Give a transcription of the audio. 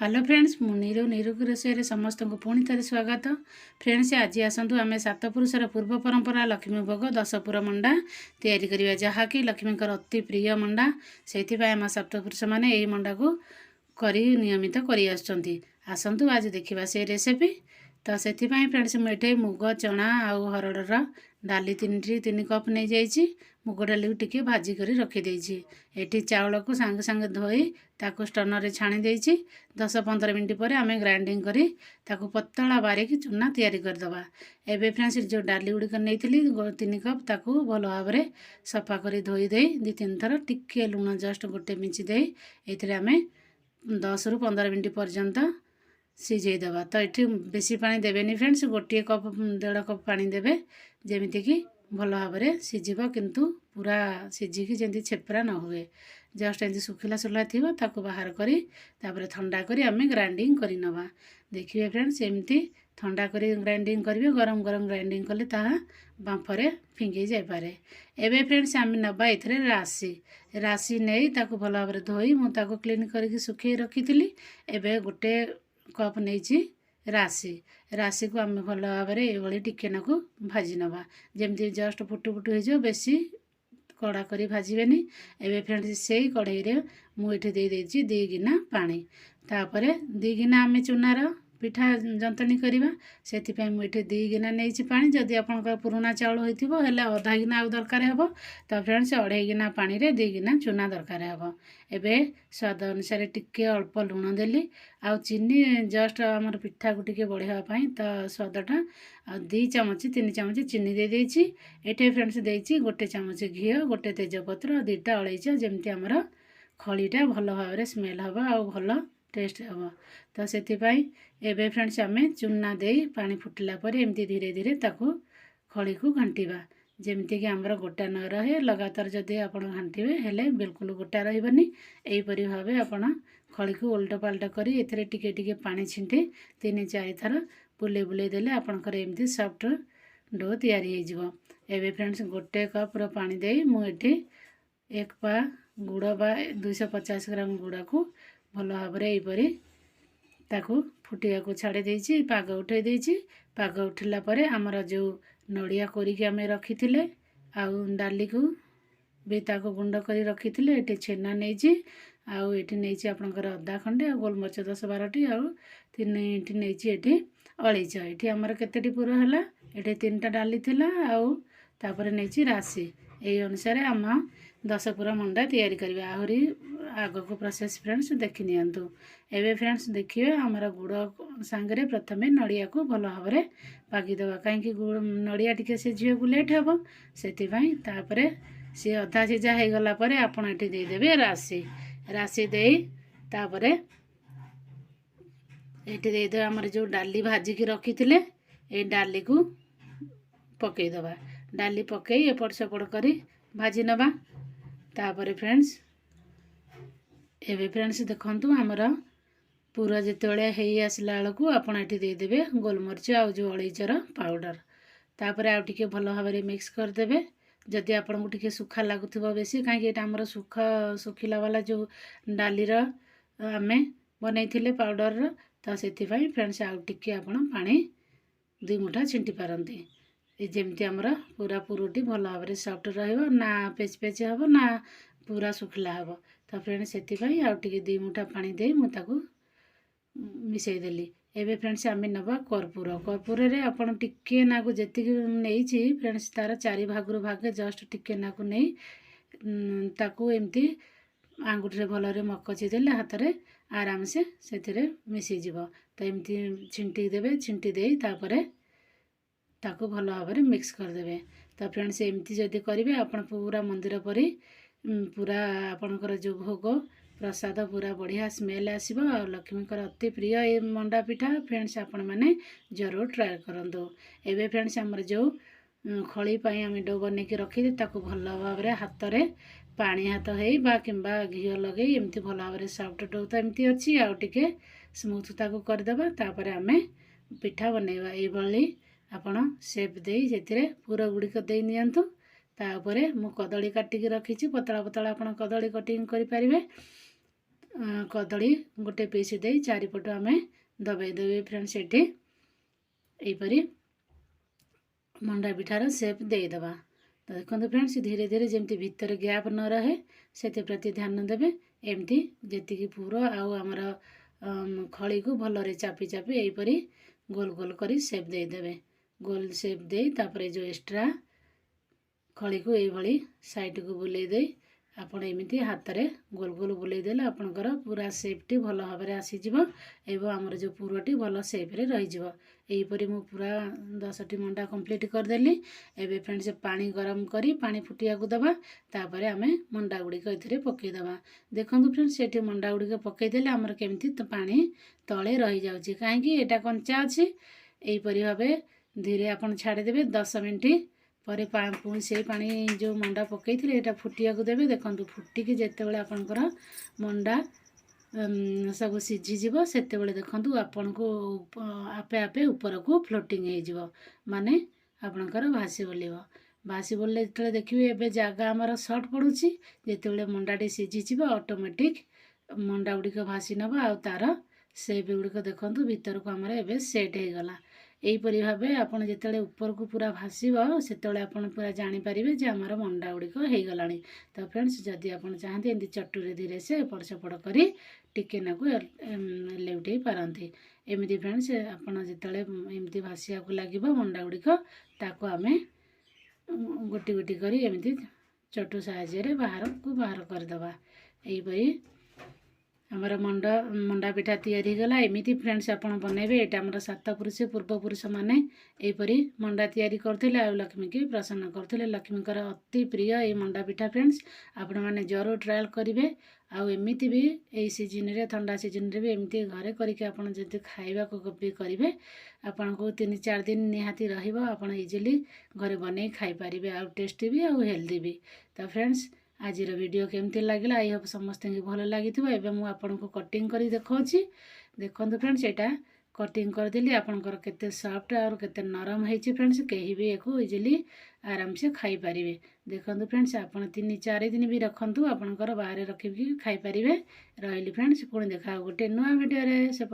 Hello friends मु नीरू की रोषे समस्त को पुणी थे स्वागत। फ्रेंड्स आज आसतु आम सातपुरुषर पूर्व परंपरा लक्ष्मी भोग दशपुर मंडा तैयारी करवा जहाँकि लक्ष्मी अति प्रिय मंडा से आम सप्तपुरुष मैंने यही मंडा को करी नियमित आसतु आज देखा से रेसिपी। तो से फ्रेंड्स मुझे मुग चना आउ हरड़र डाली 3 कप नहीं जाइए। मुग डाली को टिके भाजी कर रखीदे। ये चाउल को सांगे सांगे धोई ताको स्टनर छाणी देइछि। 10-15 मिनट पर आम ग्राइंडिंग करी ताको पतला बारीक चूना तैयारी करदबा। एबे फ्रेंड्स जो डाली गुड़िक नहीं 3 कप ताको भल भाव में सफा कर धोई दे 2-3 थर टिके लुण जस्ट गोटे मिंची दे ये आम 10-15 मिनट पर्यंत सिझेदेवा। तो ये बेसी पानी देवेनि फ्रेंड्स, गोटे कप 1.5 कप पानी देवे जमीती कि भल भाव में सिझब, किंतु पूरा सिझिकी जमी छेपरा न हुए। जस्ट एमती सुखिला सुखिला थी ताको बाहर करी तापर ठंडा करी आम ग्राइंडिंग कर नवा। देखिए फ्रेंड्स एमती ठंडा करी ग्राइंडिंग करेंगे। गरम गरम ग्राइंडिंग कले ताहा बांफरे फिंगी जापे। एवं फ्रेंड्स आम नवा ये राशि नहीं ताको भल भाव में धोई मुझे क्लीन करके सुखे रखी थी। एवं गोटे कप नहीं राशि को आम भल भाव में ये टिके नाकू भाजी नवा जमी जस्ट फुटु फुटु हो बेसी कड़ा करी भाजबेनी। एवं फ्रेंड्स से कढ़ई रे मुझे दे 2 गिना पानी तापर 2 गिना आम चूनार पिठा जंतणी करवा से मुझे 2 गिना नहीं पानी। जदि आपंकर पुराना चाउल होइथिबो हेले आधा गिना आउ दरकार हेबो। तो फ्रेंड्स 2.5 गिना पानी रे 2 गिना चूना दरकार हेबो। एबे स्वाद अनुसार टिके अल्प लुण देली आउ चीनी जस्ट आमर पिठा को टिके बढ़ावा पाई तो स्वादटा 2 चामच 3 चामच चीनी दे देइछि। एटे फ्रेंड्स देइछि गोटे चामच घी गोटे तेजपत्र 2टा अलैच जमती आमर खलीटा भल भाव में स्मेल हम आउ भल टेस्ट हम। तो से एबे फ्रेंड्स आम चूना दे पानी फुटिला पर एमती धीरे धीरे ताको खली को घांटा जमीती कि आमर गोटा न रहे। लगातार जदि आप घांटे हेले बिल्कुल गोटा रही यहीपरी भाव आप खली को उल्ट पाल्ट कर टिके टिके पानी छिंटी 3-4 थर बुले बुले देले आपणकर एमती सॉफ्ट डो तैयारी हो। एबे फ्रेंड्स गोटे कप पानी दे मुझे 1 पा गुड़ बा 250 ग्राम गुड़ा को भल भाव में यहीपरी ताको फुटिया को छाड़ी देइछि। पाग उठे देइछि। पाग उठिला परे आमर जो नड़िया कोरिकी आमे रखिथिले आउ डाली को भी ताको गुंड करी रखिथिले। एठी छेना नेइछि आउ एठी नेइछि आपनकर अदा खंडे आ गोलमरिच 10-12टी आउ 3टी नेइछि एठी अलैच। एठी आमर केतेटी पूरा हला एठी 3टा डाली थिला आउ तापर नेइछि राशि। एई अनुसार आम 10 पूरा मंडा तैयारी करबा। आहुरी आग को प्रोसेस फ्रेंड्स देखि नियंतु। एबे फ्रेंड्स देखिए आमर गुड़ सांगरे प्रथमे नड़िया को भल भाव में पागिदेवा कहीं नड़िया टिके से झील को लेट हे से सी अधा सीझा हो गला आपड़ ये देदेवे राशि दे तापर ये देदेवे आमर जो डाली भाजिकी रखी थे ये डाली को पकईदबा। डाली पकई एपट सेपट कर भाजी नवा। तापर फ्रेंड्स एवं फ्रेंड्स देखंतु आमर पूरा जिते हो आसला बेलू आपड़ ये देदेवे गोलमरिच आउ जो अलैचर पाउडर तापर आउ टिके भल भाव में मिक्स करदे। जदि आपको टिके सुखा लगुव बेसी कहीं आमर सुखिला वाला जो डालीर आमे बनई पाउडर तो से फ्रेंड्स आउ टिके आप पानी 2 मुठा छिंटी पारती जमती आमर पूरा पुरुटी भल भाव में सॉफ्ट रहिबो ना पेच पेच हम ना पूरा सुखिला हम। तो फ्रेंड्स से आउ टिके 2 मुठा पानी दे मुझे मिसईदेली। एवं फ्रेंड्स आम नवा कर्पूर कर्पूर रे आपन टिके नाकू जी नहीं फ्रेंड्स तार 4 भाग भागे जस्ट टिके नाकू नहीं ताकू एमती आंगुठी भल मकची देले हाथ में आराम से मिसीज। तो एमती छिंटी देवे छिंटी दे तापर ताकू भल भाव में मिक्स करदे। तो फ्रेंड्स एमती जदि करेंगे आप पूरा मंदिर परी पूरा आपणकर जो भोग प्रसाद पूरा बढ़िया स्मेल आसो। लक्ष्मीकर अति प्रिय ये मंडा पिठा फ्रेंड्स आपण मैंने जरूर ट्राए करंतु। एवं फ्रेंड्स आमर जो खली आम डो बन के रखी भल भाव में हाथ में पानी हाथ हो कि घी लगे एमती भल भाव में सॉफ्ट डो तो एमती अच्छी आउ टिके स्मूथ ताको करदेबा। तापर आम पिठा बनैबा ये आपण सेप दे पूरा गुड़िक दे नियंतु। तापर मु कदली काटिकी रखी पतला पतला आप कदली कटिंग करें। कदली गोटे पीस दे चारिपट आम दबाईदेवी फ्रेंड्स एठी एहीपरी मंडा पिठार सेप देदेबा। तो देखो फ्रेंड्स धीरे धीरे जमी भितर गैप न रहे से प्रति ध्यान देवे। एमती जी पुर आमर खड़ी को भलरे चापी चापी एहीपरी गोल गोल करी सेप देदेवे। गोल सेप दे तापर जो एक्स्ट्रा खड़ी को ये साइड को बुले दे आपण एमती हाथ में गोल गोल बुले देले आपणकर पूरा सेपटी भल भाव में आसीज एवं आमर जो पुरटी भल सेप्रे रहीपरी मु पूरा 10टी मंडा कंप्लीट करदेली। एबे फ्रेंड्स पानी गरम करी पानी फुटिया को दबा तापर आम मंडा गुड़िक ए पकईदबा। देखो फ्रेंड्स ये मंडा गुड़िक पकईदेले आमर केमती पानी तले रही जाउची कहीं एटा कंचा अच्छी यहीपरी भाव धीरे आपन छाड़देवे 10 मिनट पर पुणी से पानी जो मंडा पकई थे ये फुटिया को देवे। देखो फुटिकी जितेबाला आपणकर मंडा सब सीझीज से देखूँ आपण को आपे आपे ऊपर को फ्लोटिंग हो माने आपणकर भासी बोलिव। भासी बोलले जो देखिए एबे जगह आमर सर्ट पड़ुची जितेबाला मंडाटी सीझीज ऑटोमेटिक मंडा गुड़िक भासी नब आ तार सेप गुड़िक देखूँ भीतर को आमर एबे सेट हो गला। यहीपरी भाव आपड़ जिते ऊपर को पूरा भाषव से पूरा जानीपारे जे आमर मंडा गुड़िक हो गला। तो फ्रेंड्स जदि आप चाहते एमती चटुरे धीरे से एपट सेपट कर टिके नाकू लेउटे पारती। एमती फ्रेंड्स आपड़ जिते एमती भाषा को लगे मंडा गुड़िक ताको आम गोटी गोटी कर एमती चटु साहाय्य बाहर को बाहर करदे। यहीपरी आमर मंडा पिठा तैयारी गला। एमती फ्रेंड्स आपन बनइबे एटा आमर सात पुरुष पूर्वपुरुष माने एहीपरी मंडा तैयारी करथिले आ लक्ष्मी के प्रसन्न करथिले। लक्ष्मीकर अति प्रिय ए मंडा पिठा फ्रेंड्स आपण माने जरूर ट्रायल करिवे। आ एमती भी ए सीजन रे ठंडा सीजन रे भी एमती घरे करके आपण जदि खाइबा को भी करिवे आपण को 3-4 दिन निहाती रहिबो। आपण इजीली घरे बनै खाइ परिबे आ टेस्टी भी आ हेल्दी भी। तो फ्रेंड्स आज वीडियो केमती लगे आई होप समस्त भल लगी। एवं मुझे आपन को कटिंग कर देखी देखो फ्रेंड्स यहाँ कटिंग करदेली आपंकर केते सॉफ्ट और केते नरम है फ्रेंड्स कहीं भी एक इजिली आराम से खाई पारिबे। देखो फ्रेंड्स आप 3-4 दिन भी रखु आपंकर बाहर रखी खाई पारिबे। रही फ्रेंड्स पुणी देखा गोटे नुआ वीडियो से